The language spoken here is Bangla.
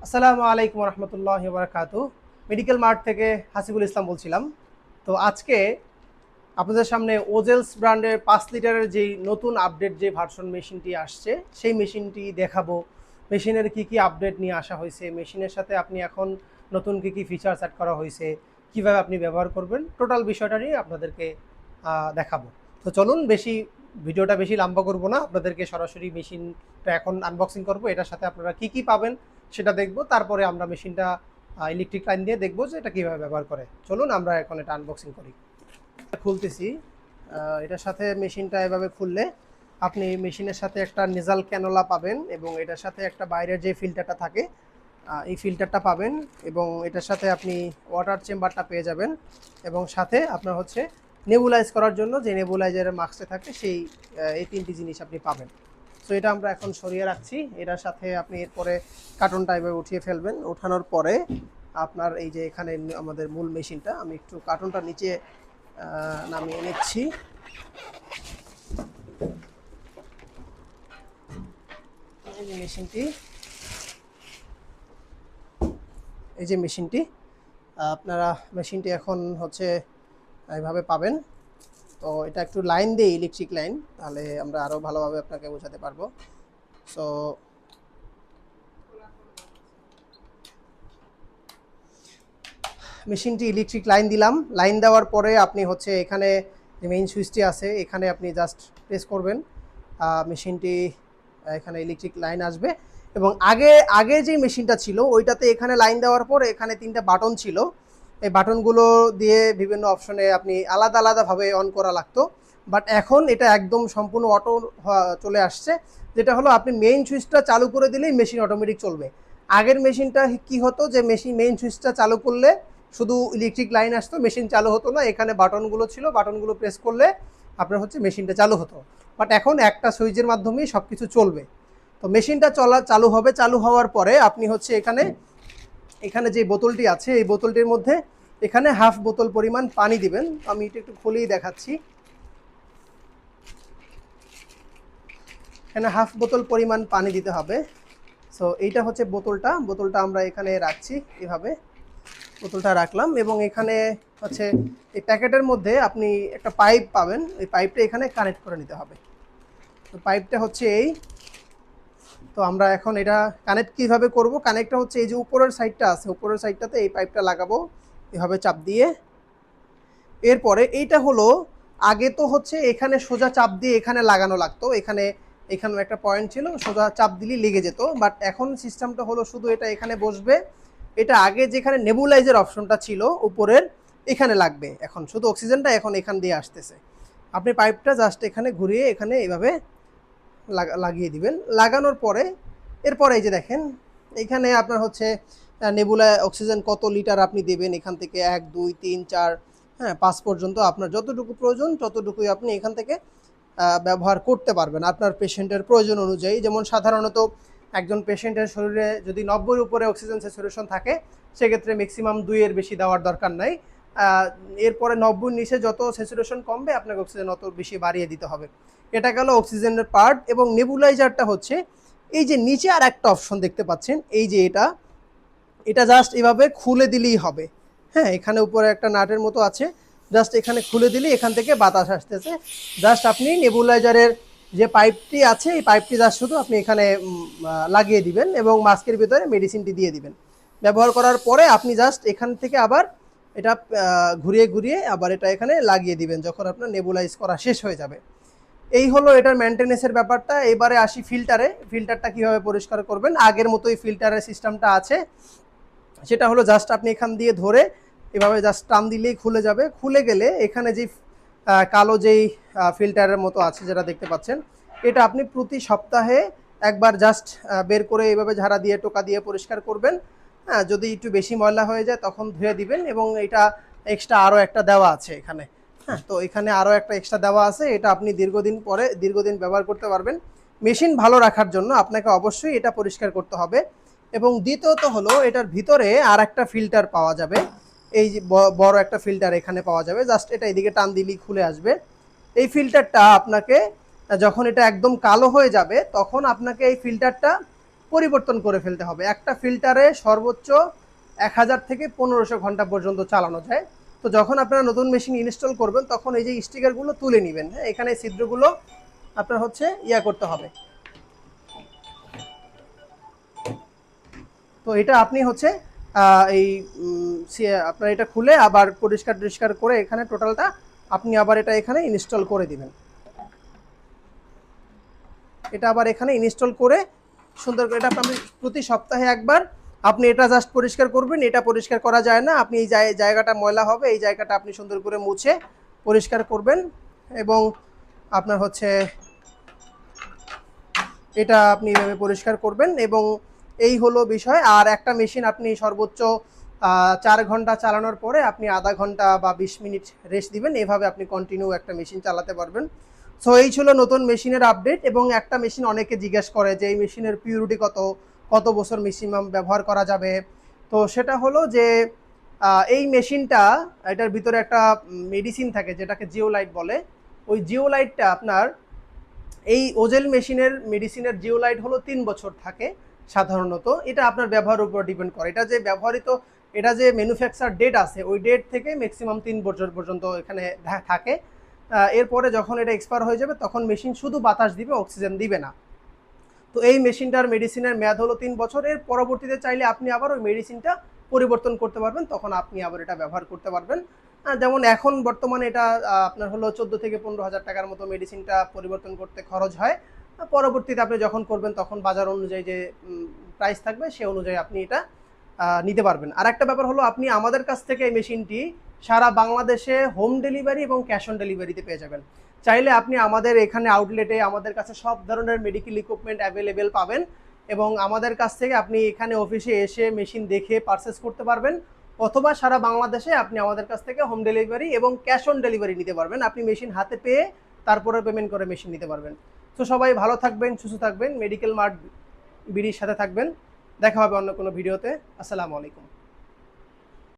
আসসালামু আলাইকুম রহমতুল্লাহি ওয়া বারাকাতুহু। মেডিকেল মার্ট থেকে হাসিবুল ইসলাম বলছিলাম। তো আজকে আপনাদের সামনে ওজেলস ব্র্যান্ডের 5 লিটারের যেই নতুন আপডেট যে ভার্সন মেশিনটি আসছে সেই মেশিনটি দেখাবো। মেশিনের কি কি আপডেট নিয়ে আসা হয়েছে, মেশিনের সাথে আপনি এখন নতুন কি কি ফিচার্স অ্যাড করা হয়েছে, কিভাবে আপনি ব্যবহার করবেন, টোটাল বিষয়টা নিয়ে আপনাদেরকে দেখাবো। তো চলুন, ভিডিওটা বেশি লম্বা করব না, আপনাদেরকে সরাসরি মেশিনটা এখন আনবক্সিং করব। এটার সাথে আপনারা কি কি পাবেন সেটা দেখব, তারপরে আমরা মেশিনটা ইলেকট্রিক লাইন দিয়ে দেখবো যে এটা কীভাবে ব্যবহার করে। চলুন আমরা এখন এটা আনবক্সিং করি। খুলতেছি। এটার সাথে মেশিনটা এভাবে খুললে আপনি মেশিনের সাথে একটা নেজাল ক্যানোলা পাবেন এবং এটার সাথে একটা বাইরের যে ফিল্টারটা থাকে এই ফিল্টারটা পাবেন এবং এটার সাথে আপনি ওয়াটার চেম্বারটা পেয়ে যাবেন এবং সাথে আপনার হচ্ছে নেবুলাইজ করার জন্য যে নেবুলাইজারের মাস্কটা থাকে এই 3টি জিনিস আপনি পাবেন। সো এটা আমরা এখন সরিয়ে রাখছি। এটার সাথে আপনি এরপরে কার্টনটা এভাবে উঠিয়ে ফেলবেন। ওঠানোর পরে আপনার এই যে এখানে আমাদের মূল মেশিনটা, আমি একটু কার্টনটা নিচে নামিয়ে নিচ্ছি। এই যে মেশিনটি আপনারা মেশিনটি এখন হচ্ছে এইভাবে পাবেন। তো এটা একটু লাইন দিয়ে ইলেকট্রিক লাইন, তাহলে আমরা আরও ভালোভাবে আপনাকে বোঝাতে পারবো। সো মেশিনটি ইলেকট্রিক লাইন দিলাম। লাইন দেওয়ার পরে আপনি হচ্ছে এখানে যে মেইন সুইচটি আছে এখানে আপনি জাস্ট প্রেস করবেন, মেশিনটি এখানে ইলেকট্রিক লাইন আসবে। এবং আগে যে মেশিনটা ছিল ওইটাতে এখানে লাইন দেওয়ার পর এখানে 3টা বাটন ছিল। এই বাটনগুলো দিয়ে বিভিন্ন অপশনে আপনি আলাদা আলাদাভাবে অন করা লাগতো, বাট এখন এটা একদম সম্পূর্ণ অটো চলে আসছে, যেটা হলো আপনি মেইন সুইচটা চালু করে দিলেই মেশিন অটোমেটিক চলবে। আগের মেশিনটা কি হতো যে মেইন সুইচটা চালু করলে শুধু ইলেকট্রিক লাইন আসতো, মেশিন চালু হতো না। এখানে বাটনগুলো ছিল, বাটনগুলো প্রেস করলে আপনার হচ্ছে মেশিনটা চালু হতো, বাট এখন একটা সুইচের মাধ্যমেই সব কিছু চলবে। তো মেশিনটা চালু হবে। চালু হওয়ার পরে আপনি হচ্ছে এখানে যে বোতলটি আছে এই বোতলটির মধ্যে এখানে হাফ বোতল পরিমাণ পানি দিবেন। আমি এটা একটু খুলেই দেখাচ্ছি। এখানে হাফ বোতল পরিমাণ পানি দিতে হবে। সো এইটা হচ্ছে বোতলটা আমরা এখানে রাখছি। এভাবে বোতলটা রাখলাম এবং এখানে হচ্ছে এই প্যাকেটের মধ্যে আপনি একটা পাইপ পাবেন। এই পাইপটা এখানে কানেক্ট করে নিতে হবে। তো পাইপটা হচ্ছে তো আমরা এখন এটা কানেক্ট কীভাবে করব, কানেক্টটা হচ্ছে এই যে উপরের সাইডটা আছে, উপরের সাইডটাতে এই পাইপটা লাগাবো এভাবে চাপ দিয়ে। এরপরে এইটা হলো, আগে তো হচ্ছে এখানে সোজা চাপ দিয়ে এখানে লাগানো লাগতো, এখানে একটা পয়েন্ট ছিল, সোজা চাপ দিলেই লেগে যেত। বাট এখন সিস্টেমটা হলো শুধু এটা এখানে বসবে। এটা আগে যেখানে নেবুলাইজার অপশনটা ছিল উপরের, এখানে লাগবে। এখন শুধু অক্সিজেনটা এখন এখান দিয়ে আসতেছে। আপনি পাইপটা জাস্ট এখানে ঘুরিয়ে এখানে এইভাবে লাগিয়ে দিবেন। লাগানোর পরে এরপরে এই যে দেখেন এখানে আপনার হচ্ছে নেবুলা অক্সিজেন কত লিটার আপনি দেবেন, এখান থেকে 1 2 3 4 5 পর্যন্ত আপনার যতটুকু প্রয়োজন ততটুকুই আপনি এখান থেকে ব্যবহার করতে পারবেন আপনার পেশেন্টের প্রয়োজন অনুযায়ী। যেমন সাধারণত একজন পেশেন্টের শরীরে যদি 90-এর উপরে অক্সিজেন স্যাচুরেশন থাকে, সেক্ষেত্রে ম্যাক্সিমাম 2-এর বেশি দেওয়ার দরকার নাই। এরপরে 90-এর নিচে যত স্যাচুরেশন কমবে আপনাকে অক্সিজেন অত বেশি বাড়িয়ে দিতে হবে। এটা গেল অক্সিজেনের পার্ট। এবং নেবুলাইজারটা হচ্ছে এই যে নিচে আর একটা অপশন দেখতে পাচ্ছেন, এই যে এটা জাস্ট এভাবে খুলে দিলেই হবে। এখানে উপরে একটা নাটের মতো আছে, জাস্ট এখানে খুলে দিলে এখান থেকে বাতাস আসতেছে। জাস্ট আপনি নেবুলাইজারের যে পাইপটি আছে এই পাইপটি জাস্ট শুধু আপনি এখানে লাগিয়ে দিবেন এবং মাস্কের ভিতরে মেডিসিনটি দিয়ে দিবেন। ব্যবহার করার পরে আপনি জাস্ট এখান থেকে আবার এটা ঘুরিয়ে ঘুরিয়ে আবার এটা এখানে লাগিয়ে দিবেন যখন আপনার নেবুলাইজ করা শেষ হয়ে যাবে। এই হলো এটার মেনটেনেন্সের ব্যাপারটা। এবারে আসি ফিল্টারটা কীভাবে পরিষ্কার করবেন। আগের মতোই ফিল্টারের সিস্টেমটা আছে, সেটা হলো জাস্ট আপনি এখান দিয়ে ধরে এভাবে জাস্ট টান দিলেই খুলে যাবে। খুলে গেলে এখানে যে কালো যেই ফিল্টারের মতো আছে যেটা দেখতে পাচ্ছেন, এটা আপনি প্রতি সপ্তাহে একবার জাস্ট বের করে এইভাবে ঝাড়া দিয়ে টোকা দিয়ে পরিষ্কার করবেন। যদি একটু বেশি ময়লা হয়ে যায় তখন ধুয়ে দিবেন। এবং এটা এক্সট্রা আরও একটা দেওয়া আছে এখানে। তো এখানে আরও একটা এক্সট্রা দেওয়া আছে, এটা আপনি দীর্ঘদিন ব্যবহার করতে পারবেন। মেশিন ভালো রাখার জন্য আপনাকে অবশ্যই এটা পরিষ্কার করতে হবে। এবং দ্বিতীয়ত হলো এটার ভিতরে আর একটা ফিল্টার পাওয়া যাবে। এই যে বড় একটা ফিল্টার এখানে পাওয়া যাবে, জাস্ট এটা এদিকে টান দিলেই খুলে আসবে। এই ফিল্টারটা আপনাকে যখন এটা একদম কালো হয়ে যাবে তখন আপনাকে এই ফিল্টারটা পরিবর্তন করে ফেলতে হবে। একটা ফিল্টারে সর্বোচ্চ 1000 থেকে 1500 ঘন্টা পর্যন্ত চালানো যায়। তো যখন আপনারা নতুন মেশিন ইনস্টল করবেন তখন এই যে স্টিকারগুলো তুলে নেবেন, হ্যাঁ, এখানে ছিদ্রগুলো আপনার হচ্ছে করতে হবে। তো এটা আপনি হচ্ছে এই আপনার এটা খুলে আবার পরিষ্কার করে এখানে টোটালটা আপনি আবার এটা এখানে ইনস্টল করে দিবেন। এটা আবার এখানে ইনস্টল করে সুন্দর করে এটা আপনি প্রতি সপ্তাহে একবার আপনি এটা জাস্ট পরিষ্কার করবেন। এটা পরিষ্কার করা যায় না, আপনি এই জায়গাটা ময়লা হবে, এই জায়গাটা আপনি সুন্দর করে মুছে পরিষ্কার করবেন এবং আপনার হচ্ছে এটা আপনি এভাবে পরিষ্কার করবেন এবং এই হলো বিষয়। আর একটা মেশিন আপনি সর্বোচ্চ 4 ঘন্টা চালানোর পরে আপনি আধা ঘন্টা বা 20 মিনিট রেস্ট দিবেন, এভাবে আপনি কন্টিনিউ একটা মেশিন চালাতে পারবেন। সো এই ছিল নতুন মেশিনের আপডেট। এবং একটা মেশিন অনেকে জিজ্ঞেস করে যে এই মেশিনের পিউরিটি কত বছর ম্যাক্সিমাম ব্যবহার করা যাবে। তো সেটা হলো যে এই মেশিনটা এটার ভিতরে একটা মেডিসিন থাকে যেটাকে জিওলাইট বলে। ওই জিওলাইটটা আপনার এই ওজেল মেডিসিনের জিওলাইট হলো 3 বছর থাকে সাধারণত। এটা আপনার ব্যবহারের উপর ডিপেন্ড করে। এটা যে ম্যানুফ্যাকচার ডেট আছে ওই ডেট থেকে ম্যাক্সিমাম 3 বছর পর্যন্ত এখানে থাকে। এরপরে যখন এটা এক্সপায়ার হয়ে যাবে তখন মেশিন শুধু বাতাস দিবে, অক্সিজেন দিবে না। তো এই মেশিনটার মেডিসিনের মেয়াদ হলো 3 বছর। এর পরবর্তীতে চাইলে আপনি আবার ওই মেডিসিনটা পরিবর্তন করতে পারবেন, তখন আপনি আবার এটা ব্যবহার করতে পারবেন। যেমন এখন বর্তমানে এটা আপনার হলো 14 থেকে 15,000 টাকার মতো মেডিসিনটা পরিবর্তন করতে খরচ হয়। পরবর্তীতে আপনি যখন করবেন তখন বাজার অনুযায়ী যে প্রাইস থাকবে সে অনুযায়ী আপনি এটা নিতে পারবেন। আর একটা ব্যাপার হলো আপনি আমাদের কাছ থেকে এই মেশিনটি সারা বাংলাদেশে হোম ডেলিভারি এবং ক্যাশ অন ডেলিভারিতে পেয়ে যাবেন। চাইলে আপনি আমাদের এখানে আউটলেটে আমাদের কাছে সব ধরনের মেডিকেল ইকুইপমেন্ট অ্যাভেলেবেল পাবেন এবং আমাদের কাছ থেকে আপনি এখানে অফিসে এসে মেশিন দেখে পারচেস করতে পারবেন, অথবা সারা বাংলাদেশে আপনি আমাদের কাছ থেকে হোম ডেলিভারি এবং ক্যাশ অন ডেলিভারি নিতে পারবেন। আপনি মেশিন হাতে পেয়ে তারপরে পেমেন্ট করে মেশিন নিতে পারবেন। তো সবাই ভালো থাকবেন, সুস্থ থাকবেন, মেডিকেল মার্ট বিডির সাথে থাকবেন। দেখা হবে অন্য কোনো ভিডিওতে। আসসালামু আলাইকুম।